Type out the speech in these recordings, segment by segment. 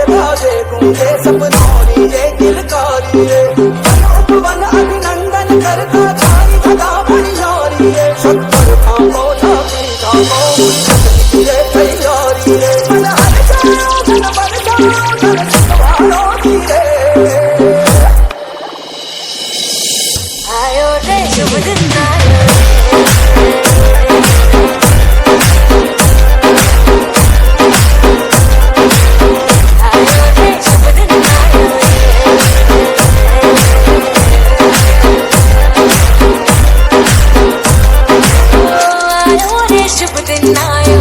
गाजे गूंजे सपनों ये किलकारी रे वन अभिनंदन करता छाई धगा बनियारी रे शक्कर खाओ झाकी खाओ ये तैयारी रे मन हर जाओ मन बर जाओ मन सवारों की रे आयो रे शुभ दिन आयो शुभ दिन आयो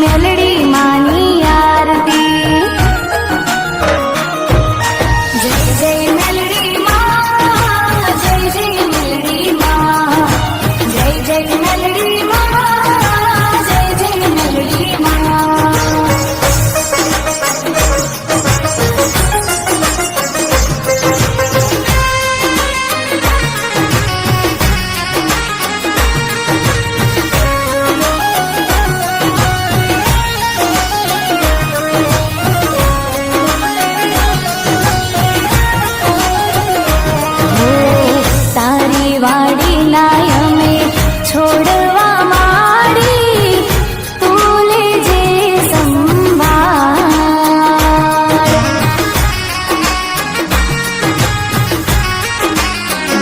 મેલડી માની આરતી જય જય મેલડી માં જય જય મેલડી માં જય જય મેલડી માં જય જય મેલડી માં વાડી નાયમે છોડવા માડી તું લેજે સંભાળ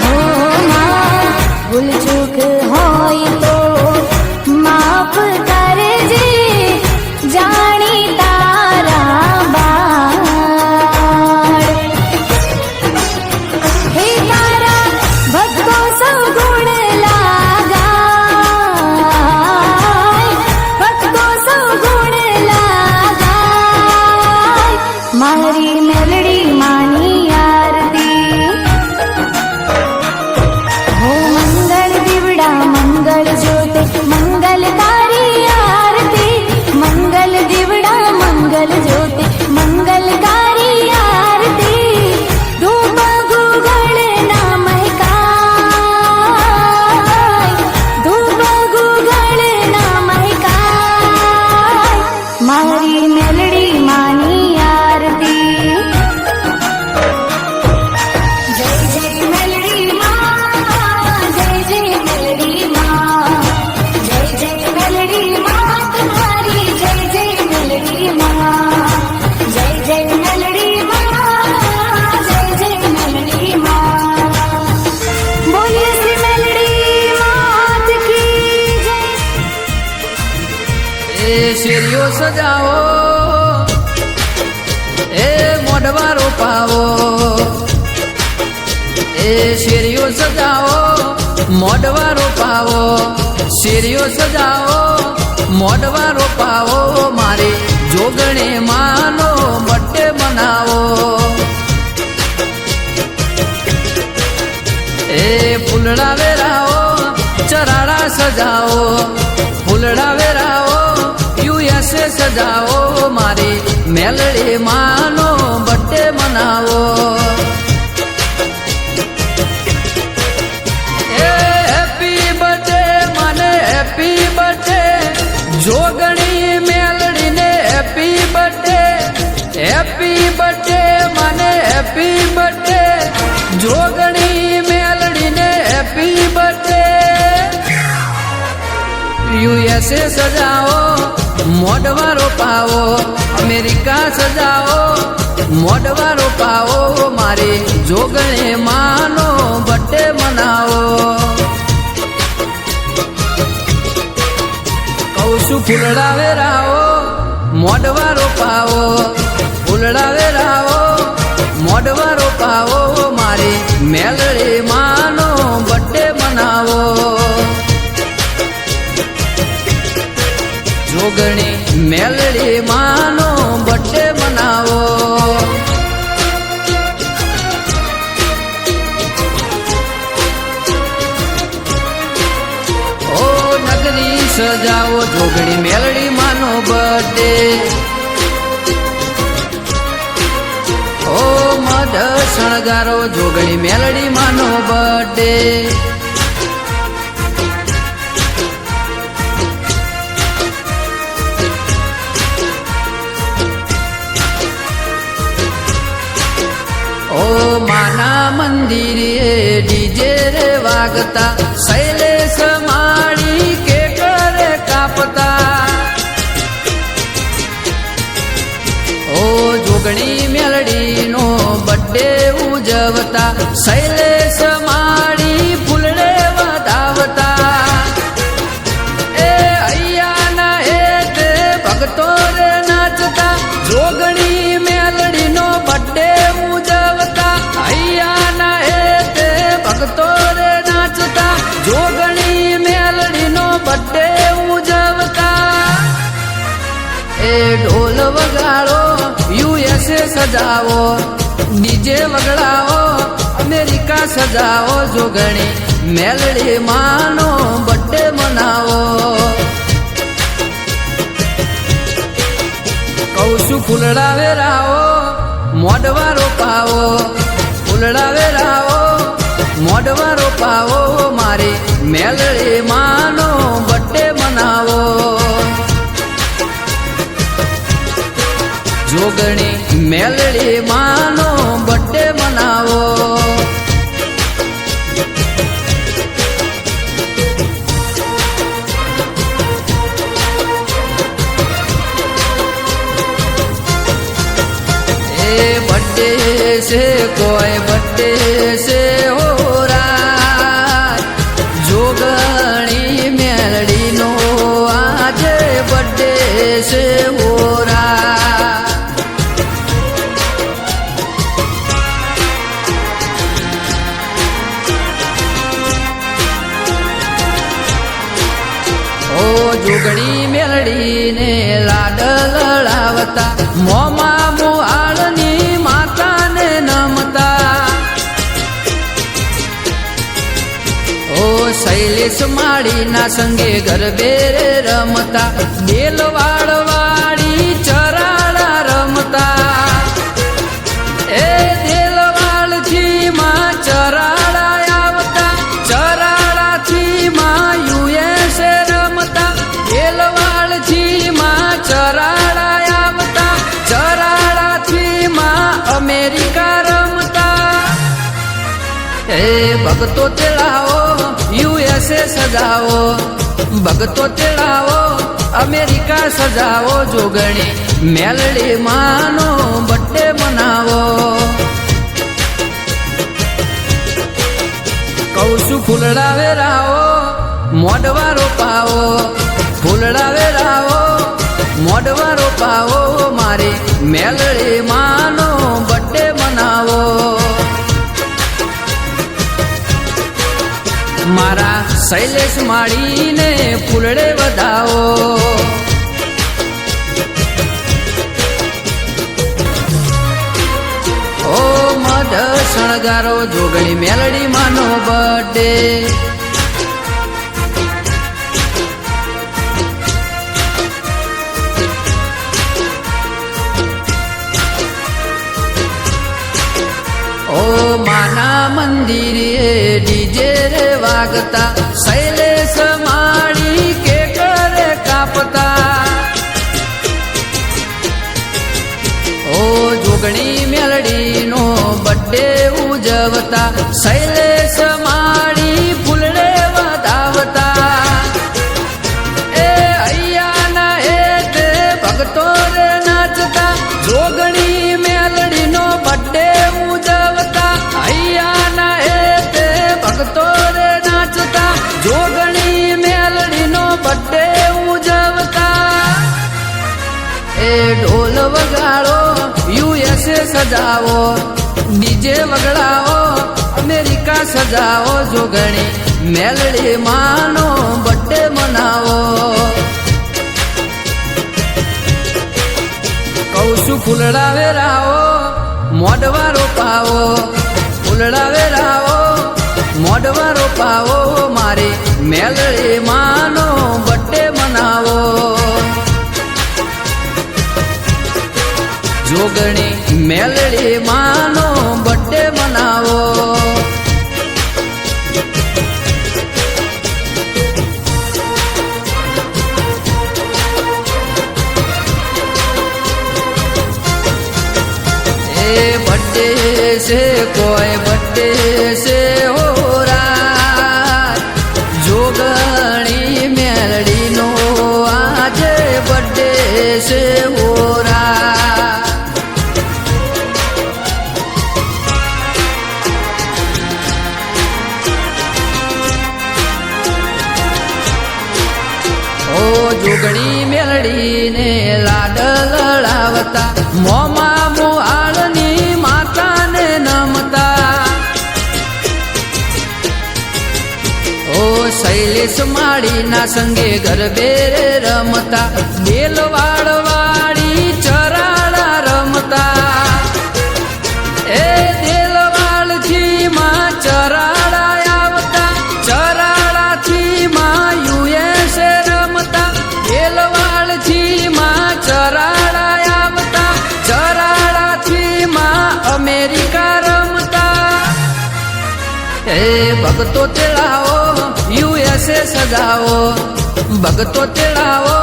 હો માં ભૂલ ચૂક હોય તો માફ કરજે જાણી તારા બાળ હે તારા ભક્તો સૌ ગુણ લાગાય ભક્તો સૌ ગુણ લાગાય મારી મેલડી માની આરતી હો મંગળ દીવડા મંગળ જ્યોતે મંગલકારી આરતી મંગલ દીવડા મંગલ જ્યોતે મંગલકારી આરતી ધૂપ ગુગળ ના મહેકાય ધૂપ ગુગળ ના મહેકાય મારી મેલડી માની આરતી જય જય મેલડી માં જય જય મેલડી માં જય જય મેલડી માં તમારી જય જય મેલડી માં જય જય મેલડી માં જય જય મેલડી માં બોલીએ શ્રી મેલડી માત કી જય એ શેરીઓ સજાવો એ મોઢવા રોપાવો એ શેરીઓ સજાવો મોઢવા રોપાવો શેરીઓ સજાવો મોઢવા રોપાવો મારી જોગણે માનો બર્થડે મનાવો એ ફૂલડા વેરાવો ચરાડા સજાવો ફૂલડા વેરાવો યુએસએ સજાવો મારી મેલડી માનો બર્થડે મનાવો એ હેપી બર્થડે મને હેપી બર્થડે જોગણી મેલડીને હેપી બર્થડે મને હેપી બર્થડે જોગણી મેલડીને હેપી બર્થડે યુએસએ સજાવો મોઢવા રોપાવો અમેરિકા સજાવો મોઢવા રોપાવો મારી જોગણે માનો બર્થડે મનાવો કહું છું ફૂલડા વેરાવો મોઢવા રોપાવો ફૂલડા વેરાવો મોઢવા રોપાવો મારી મેલડી માનો બર્થડે મનાવો જોગણી મેલડી માનો બર્થડે મનાવો ઓ નગરી સજાવો જોગણી મેલડી માનો બર્થડે ઓ મધ શણગારો જોગણી મેલડી માનો બર્થડે ઓ માના મંદિરે ડીજે રે વાગતા શૈલેષ માળી કે કરે કાપતા ઓ જોગણી મેલડીનો બર્થડે ઉજવતા શૈલેષ માળી ફૂલડે વધાવતા એ હૈયાના હેઠે ભક્તો રે નાચતા જોગણી મેલડીનો બર્થડે ઉજવતા હૈયાના હેઠે ભક્તો રે નાચતા જોગણી મેલડીનો બર્થડે ઉજવતા એ ઢોલ વગાડો યુએસએ સજાવો, ડીજે વગડાવો અમેરિકા સજાવો, જોગણી મેલડી માનો બર્થડે મનાવો. કહું છું ફૂલડા વેરાવો મોઢવા રોપાવો, ફૂલડા વેરાવો મોઢવા રોપાવો, મારી મેલડી માનો બર્થડે મનાવો. જોગણી મેલડી માનો બર્થડે મનાવો. बर्थडे से कोई बर्थडे से हो रहा, जोगणी मेलड़ी नो आज बर्थडे से हो रहा. ओ जोगणी मेलड़ी ने लाड लड़ावता, मोमा मुआळनी माता ने नमता. ओ शैलेश माड़ी ना संगे गरबे रे रमता, बेलवाड़ वाड़ी चराड़ा रमता. ए देलवाड़ थी मां चराड़ा आवता, चराड़ा थी मां યુએસએ રમતા, દેલવાડ થી માં ચરાડા આવતા, ચરાડા થી માં અમેરિકા રમતા. એ ભગતો તેડાવો યુએસએ સજાવો, ભગતો તેડાવો અમેરિકા સજાવો, જોગણી મેલડી માનો બર્થડે મનાવો. કહું છું ફૂલડા વેરાવો મોઢવા રોપાવો, ફૂલડા વેરાવો મોઢવા રોપાવો, મારી મેલડી માનો બર્થડે મનાવો. મારા શૈલેષ માળીને ફૂલડે વધાવો. ઓ મધ શણગારો જોગણી મેલડી માનો બર્થડે. ओ माना मंदिरे डीजे रे वागता, शैलेश माड़ी के करे कापता. ओ Jogani melody no birthday उजवता, Shailesh माड़ी फूलड़े વધાવતા. ए अय्या ना हेते भगतो रे नाचता, जोगणी मेलडी नो बर्थडे ઉજવતા. अय्या ना हेते भगतो रे नाचता, जोगणी मेलडी નો બર્થડે ઉજવતા. એ ઢોલ વગાડો યુએસએ સજાવો, ડીજે વગડાવો અમેરિકા સજાવો, જોગણી મેલડી માનો બર્થડે મનાવો. કહું છું ફૂલડા વેરાવો મોઢવા રોપાવો, ફૂલડા વેરાવો મોઢવા રોપાવો, મારી મેલડી માનો બર્થડે મનાવો. જોગણી મેલડી માનો બર્થડે મનાવો. बर्थडे से कोई बर्थडे से हो रहा, जोगणी मेलडी नो आज बर्थडे से हो रहा. ओ जोगणी मेलडी ने लाड लड़ावता, मोमा मुआळनी माता ने नमता. ओ शैलेश माड़ी ना संगे गरबे रे रमता, बेलवाड़ वाड़ी ભગતો તેડાવો યુએસએ સજાવો, ભગતો તેડાવો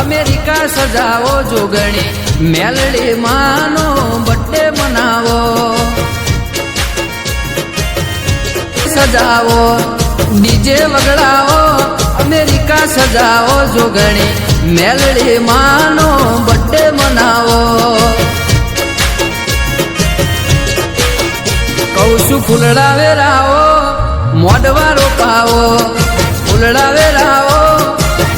અમેરિકા સજાવો, જોગણી મેલડી માનો બર્થડે મનાવો, સજાવો ડીજે વગડાવો અમેરિકા સજાવો, જોગણી મેલડી માનો બર્થડે મનાવો. કહું છું ફૂલડા વેરાવો મોઢવા રોપાવો, ફૂલડા વેરાવો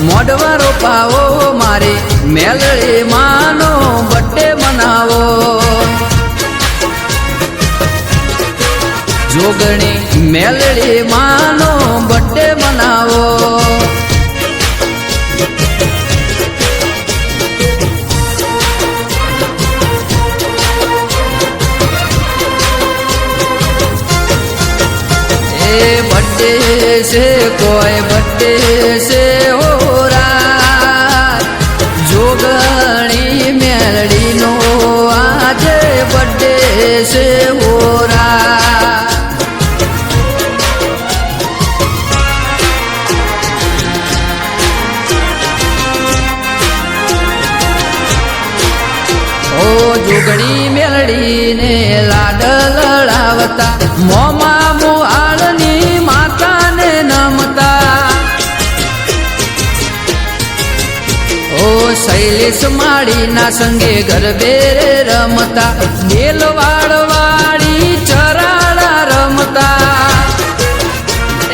મોઢવા રોપાવો, મારી મેલડી માનો બર્થડે મનાવો. જોગણી મેલડી માનો બર્થડે મનાવો. बर्थडे से कोई बर्थडे से हो रहा, जोगणी मेलड़ी नो आज बर्थडे से हो रहा. ओ जोगणी मेलड़ी ने लाड लड़ावता, मोमा मुआळनी माता ने नमता. ओ शैलेश माड़ी ना संगे गरबे रे रमता, बेलवाड़ वाड़ी चराड़ा रमता.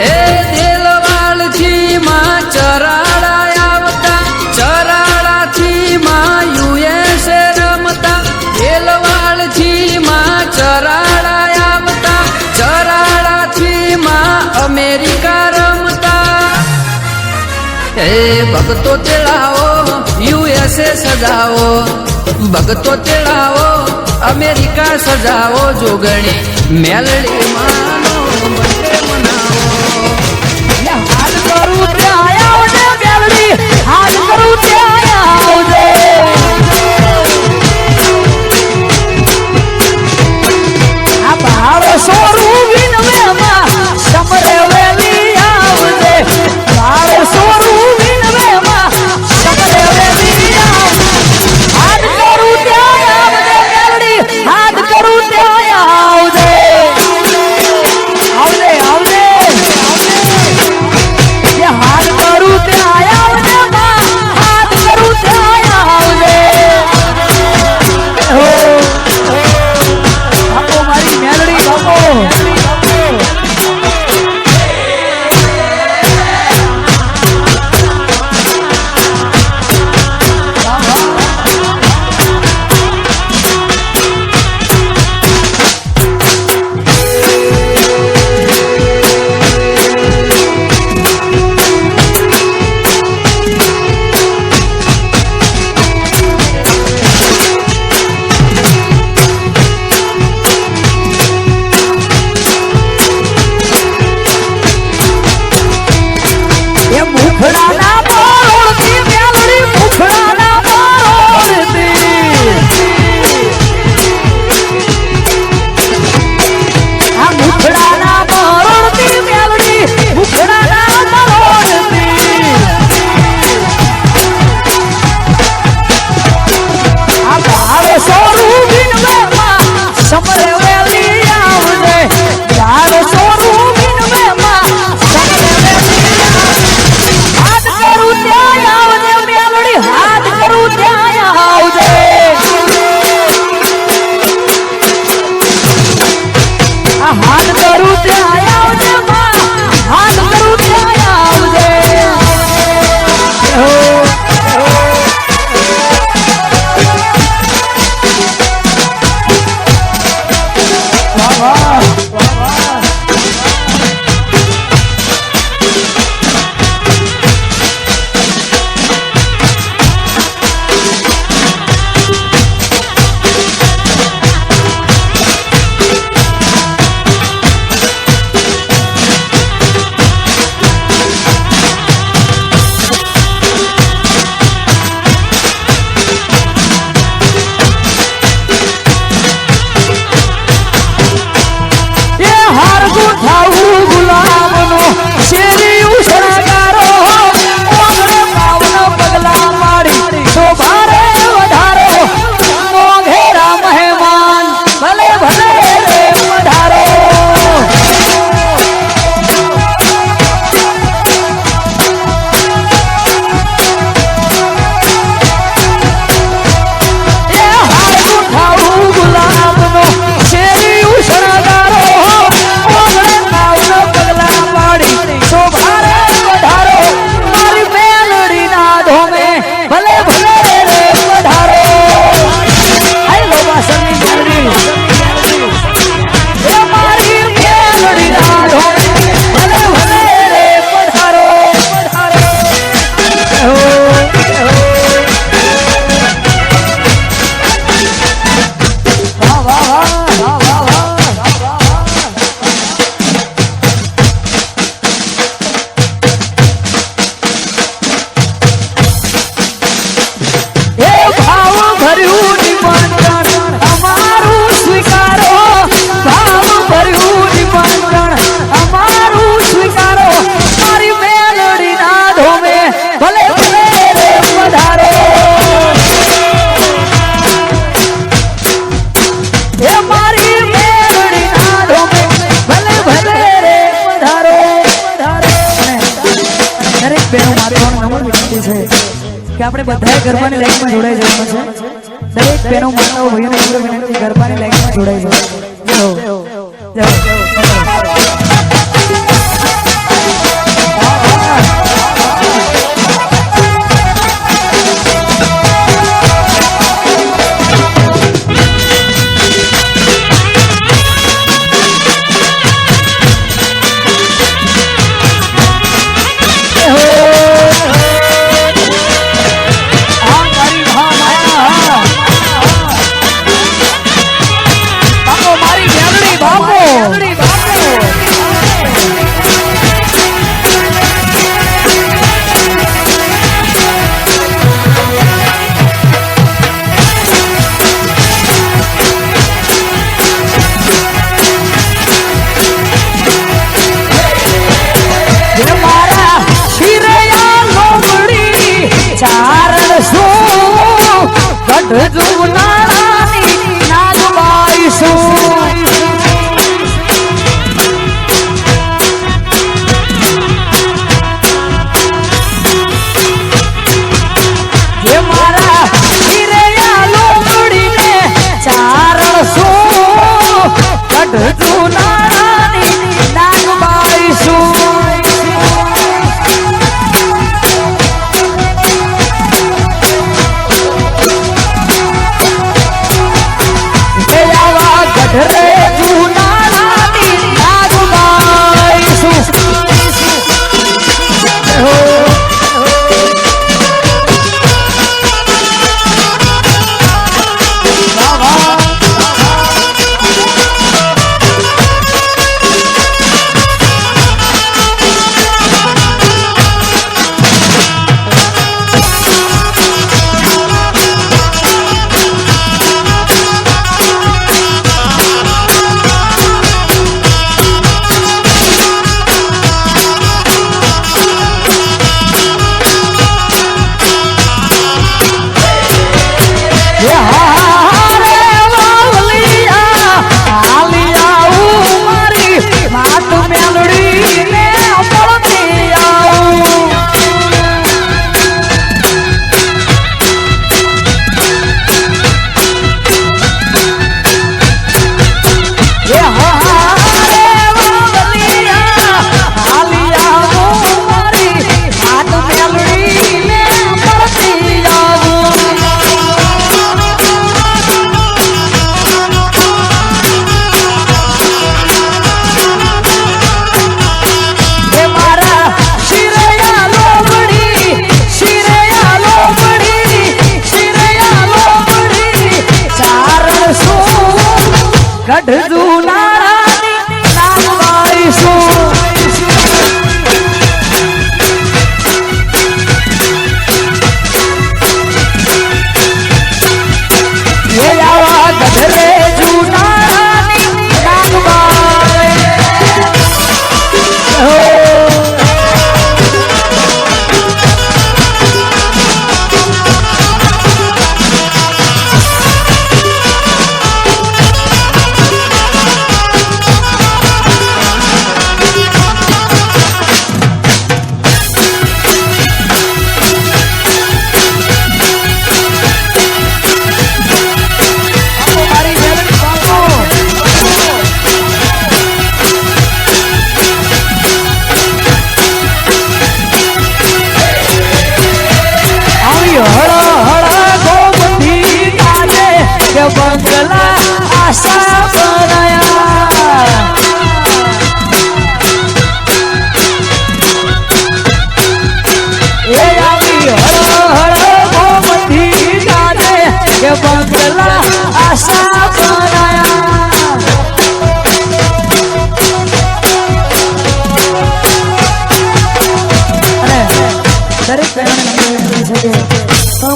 ए देलवाड़ थी मां चराड़ा आवता, चराड़ा थी मां યુએસએ રમતા, દેલવાડ થી માં ચરાડા આવતા, ચરાડા થી માં અમેરિકા રમતા. એ ભગતો તેડાવો યુએસએ સજાવો, ભગતો તેડાવો અમેરિકા સજાવો, જોગણી મેલડી માનો બર્થડે મનાવો. હાલ કરું ત્યાં આવજે મેલડી, હાલ કરું ત્યાં આવજે. આ બાળ સોરું વિનવેમાં સમરે વેલી આવજે, બાળ સોરું વિનવેમાં સમરે વેલી આવજે. હાલ કરું ત્યાં આવજે મેલડી, હાલ કરું ત્યાં આવજે. આપણે બધાએ ગરબાની લાઈનમાં જોડાઈ જવાનું છે. દરેક બહેનો માતાઓ ભાઈઓને વિનંતી ગરબાની લાઈનમાં જોડાઈ જાઓ. જય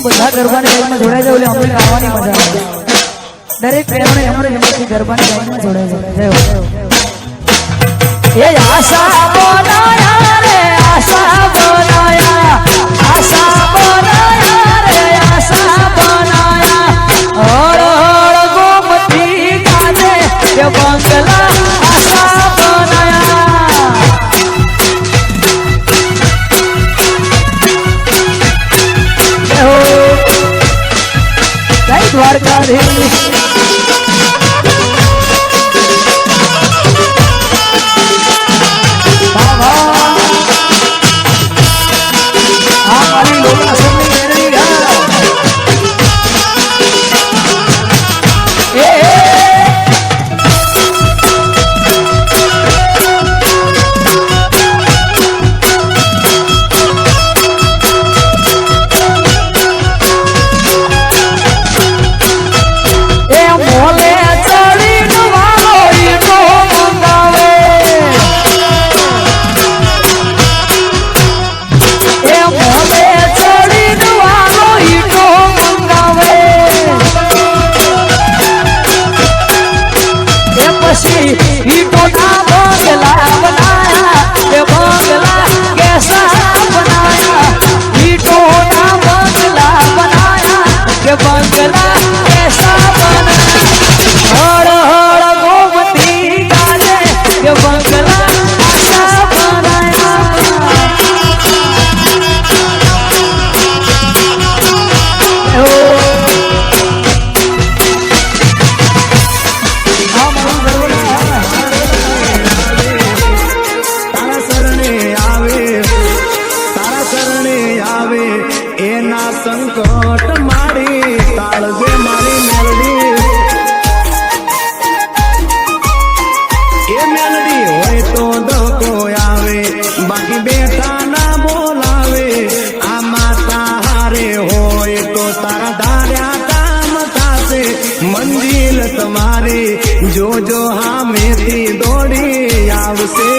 બધા ગરબાની લાઈનમાં જોડાઈ જાવ એટલે અમને ગાવાની મજા આવે. દરેક બહેનોને અમારે હિંમતથી ગરબાની લાઈનમાં જોડાઈ જાવ. એ આશા બનાયા રે આશા બનાયા આશા બનાયા રે આશા બનાયા હર હર ગોમતી ગાજે કે બંગલા આશા બનાયા જય દ્વારકાધીશ સંકટ મારી તાળજે મારી મેલડી એ મેલડી હોય તો ધક્કો આવે બાકી બેઠા ના બોલાવે આ માતા હારે હોય તો તારા ધાર્યા કામ થાશે મંજિલ તમારી જોજો હામેથી દોડી આવશે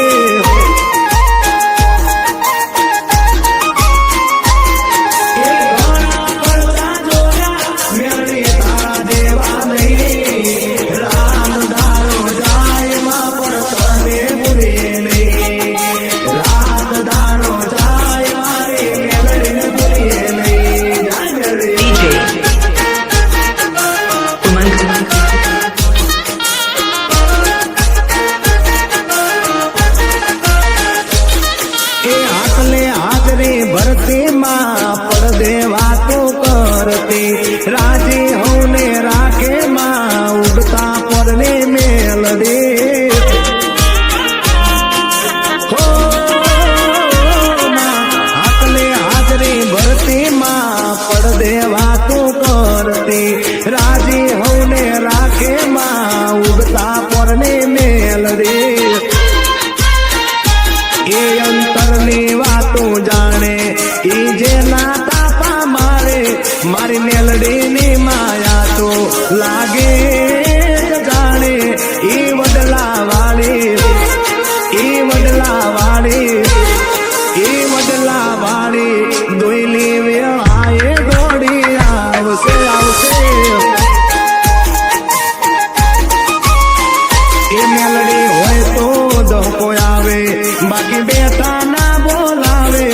राजी होने राखे माँ उगता परने मेलडे हो आकले हाजरी भरती माँ पड़ देवा तो करती राजी होने राखे माँ उगता परने मेलडे ए अंतरनी वातो जाने ई जे नाता मारी मेलडी ની માયા તો લાગે જાણે ઈ વડલા વાળી દોઈલી વેળાએ દોડી આવશે એ મેલડી હોય તો ધક્કો આવે બાકી બેઠા ના બોલાવે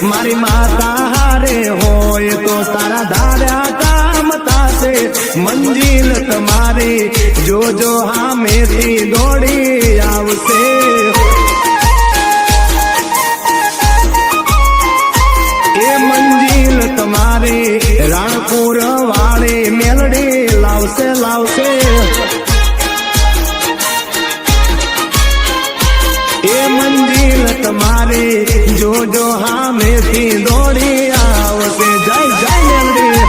મારી માતા હારે હોય તો તારા ધાર્યા કામ થાશે મંજિલ તમારી જોજો હામેથી દોડી આવશે એ મંજિલ તમારી રાણપુર વાળી મેલડી લાવશે એ મંજિલ તમારી જોજો હામેથી દોડી આવશે જય જય મેલડી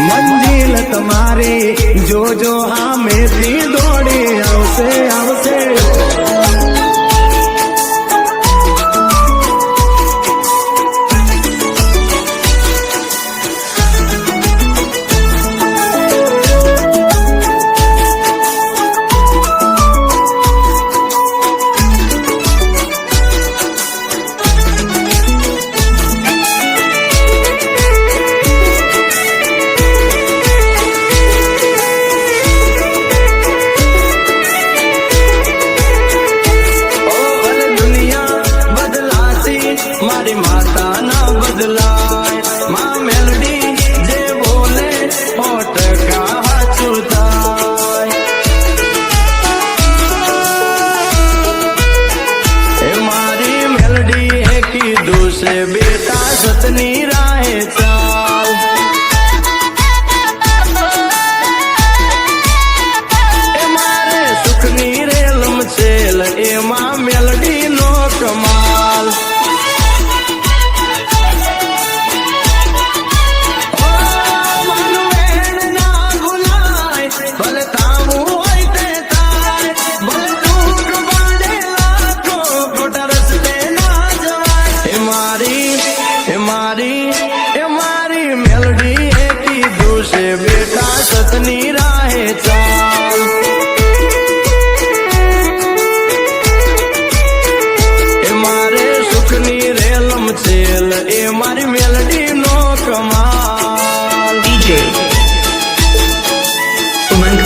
મંજિલ તમારી જોજો હામેથી દોડી આવશે મારી મેલડી એ કીધું છે બેટા સતની રાહે ચાલ એ મારે સુખની રેલમ છેલ એ મારી મેલડી નો કમાલ DJ Umang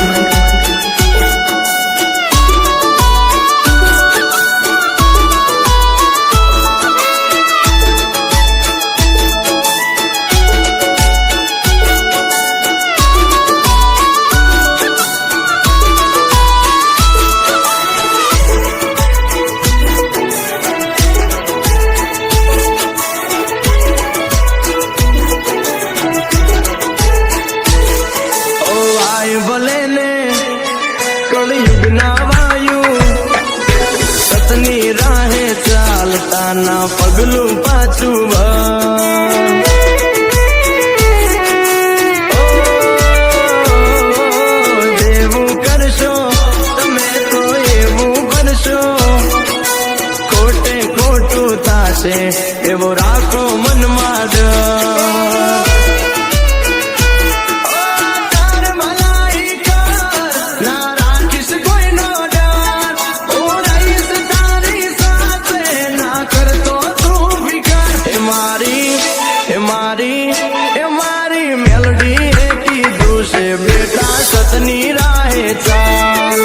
ભલે ને કળિયુગ ના વાયુ સતની રાહે ચાલતા ના પગલું પાછું જેવું કરશો તમે તો એવું બનશો ખોટે ખોટું થાશે એવો રાખો મનમાં ડર મારી મેલડી એ કીધું છે બેટા સતની રાહે ચાલ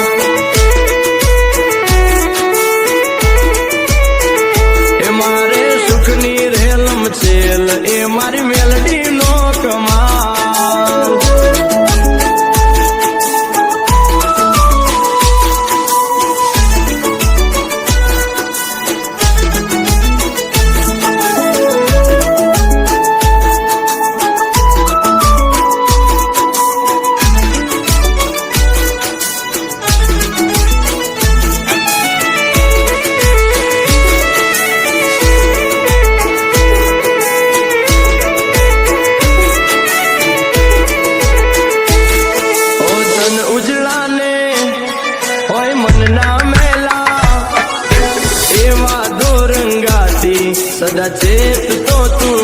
એ મારે સુખની રેલમ છેલ એ મારી મેલડી નો કમાલ સદા ચેત તો તું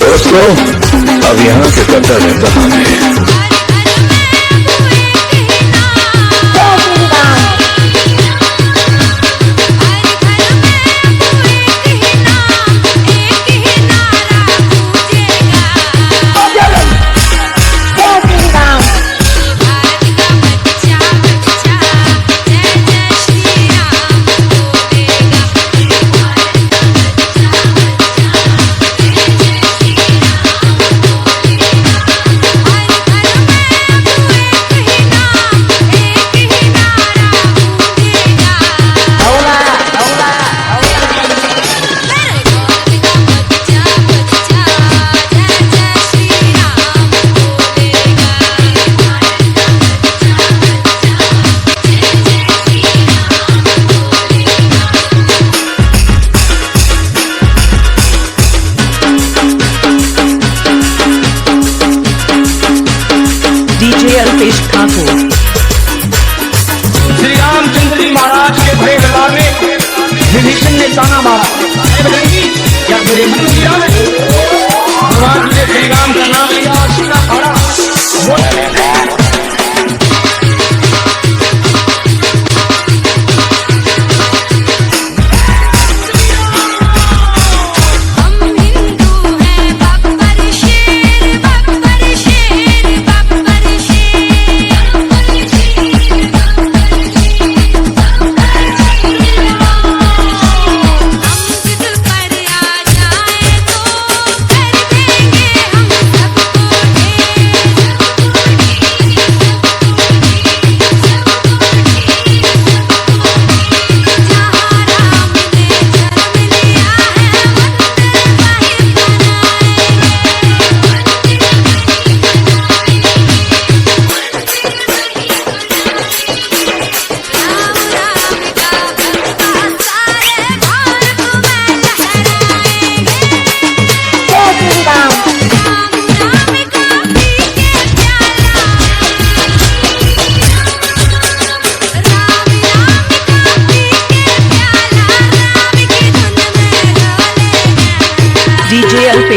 दोस्तों अब यहाँ से करता रहता हमें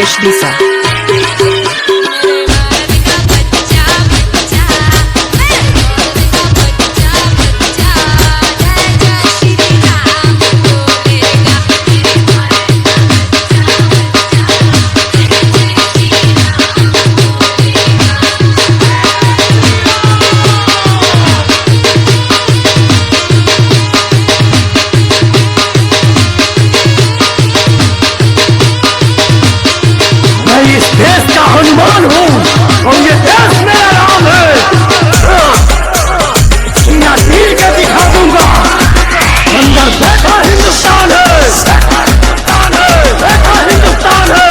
अल्पेश डीसा। मैं इस देश का हनुमान हूँ और ये देश मेरा राम है। सीना चीर के दिखा दूंगा, अंदर बैठा हिंदुस्तान है, बैठा हिंदुस्तान है।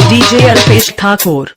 DJ अल्पेश ठाकुर।